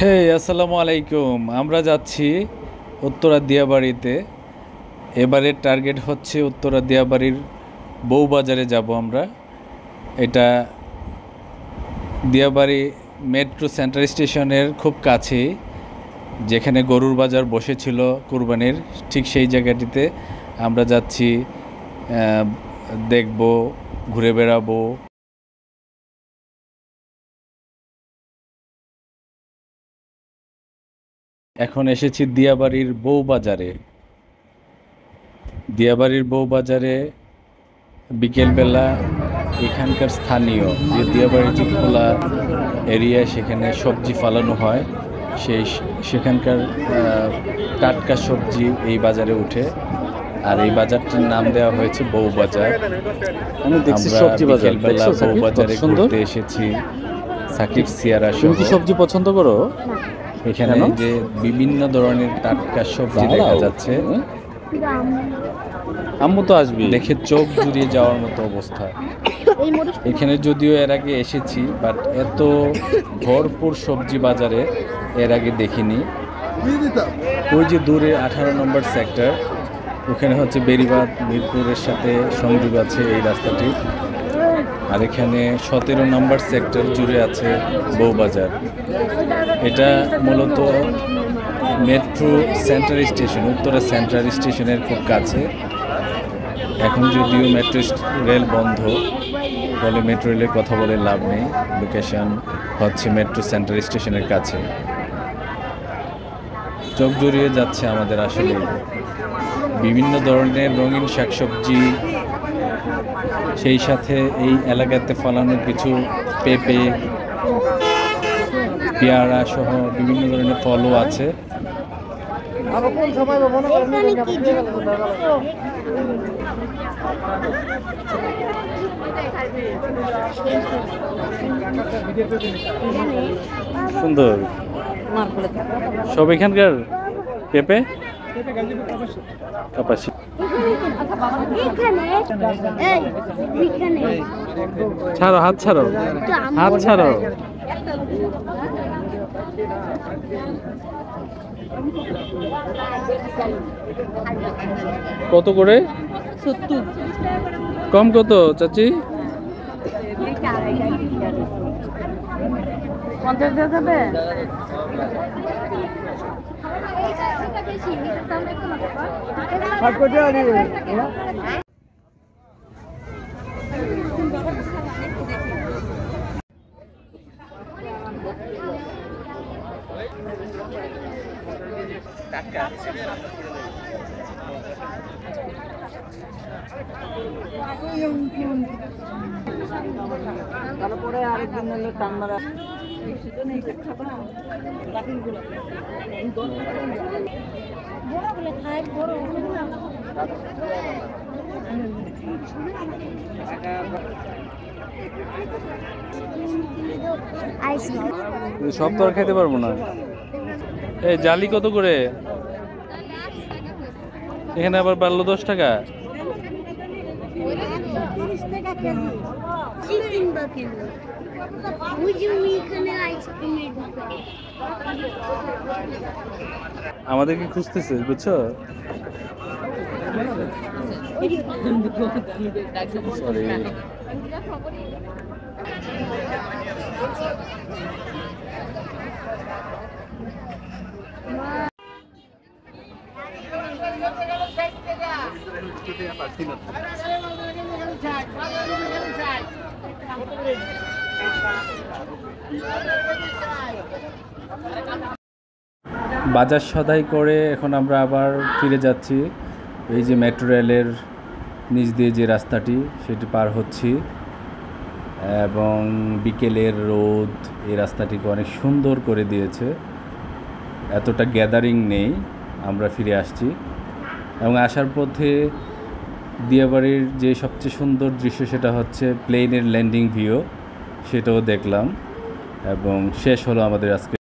হে আসসালামু আলাইকুম। আমরা যাচ্ছি উত্তরা দিয়াবাড়িতে। এবারের টার্গেট হচ্ছে উত্তরা দিয়াবাড়ির বউবাজারে যাব আমরা। এটা দিয়াবাড়ি মেট্রো সেন্ট্রাল স্টেশনের খুব কাছেই, যেখানে গরুর বাজার বসেছিল কুরবানির, ঠিক সেই জায়গাটিতে আমরা যাচ্ছি। দেখব, ঘুরে বেড়াবো। এখন এসেছি দিয়াবাড়ির বউবাজারে। দিয়াবাড়ির বউবাজারে বিকেলবেলা এখানকার স্থানীয় যে দিয়াবাড়ির যে খোলা এরিয়া, সেখানে সবজি ফলানো হয়, সেখানকার টাটকা সবজি এই বাজারে উঠে। আর এই বাজারটির নাম দেওয়া হয়েছে বউবাজার। আমি দেখছি আমরা সবজি বাজার। বিকেলবেলা দেখছো সাকিব, কত বউবাজারে সুন্দর। ঘুরতে এসেছি সাকিব সিয়ারা তুমি সহ। কি সবজি পছন্দ করো? এখানে কেন? যে বিভিন্ন ধরনের টাটকা সবজি দেখা দাঁড়াও। যাচ্ছে, আম্মু তো আসবি। দেখে চোখ জুড়িয়ে যাওয়ার মতো অবস্থা। এখানে যদিও এর আগে এসেছি, বাট এত ভরপুর সবজি বাজারে এর আগে দেখিনি। ওই যে দূরে 18 নম্বর সেক্টর, ওখানে হচ্ছে বেরিবাঁধ মিরপুরের সাথে সংযোগ আছে এই রাস্তাটি। আর এখানে 17 নম্বর সেক্টর জুড়ে আছে বউবাজার। এটা মূলত metro central station, Uttara central স্টেশনের খুব কাছে। এখন যদিও মেট্রো রেল বন্ধ, ফলে মেট্রো রেলের কথা বলে লাভ নেই। লোকেশন হচ্ছে মেট্রো সেন্ট্রাল স্টেশনের কাছে। চোখ জড়িয়ে যাচ্ছে আমাদের আসলে। বিভিন্ন ধরনের রঙিন শাকসবজি, সেই সাথে এই এলাকাতে ফলানো কিছু পেঁপে, পেয়ারা সহ বিভিন্ন ধরনের ফলও আছে। সুন্দর। সব এখানকার পেঁপে কাপাসি। ছাড়ো, হাত ছাড়ো, হাত ছাড়ো। কত করে? 70। কম কত চাচি? 50 দেওয়া যাবে? তারপরে আরেকদিন হলো টান মারা সব তো আর খাইতে পারবো না। এই জালি কত করে? এখানে আবার বাড়লো 10 টাকা। আমাদেরকে খুঁজতেছে, বুঝছো? সরি। বাজার সদাই করে এখন আমরা আবার ফিরে যাচ্ছি। এই যে মেট্রো রেলের নিচ দিয়ে যে রাস্তাটি, সেটি পার হচ্ছি, এবং বিকেলের রোদ এই রাস্তাটিকে অনেক সুন্দর করে দিয়েছে। এতটা গ্যাদারিং নেই। আমরা ফিরে আসছি এবং আসার পথে দিয়াবাড়ির যে সবচেয়ে সুন্দর দৃশ্য, সেটা হচ্ছে প্লেনের ল্যান্ডিং ভিউ, সেটাও দেখলাম। এবং শেষ হলো আমাদের আজকে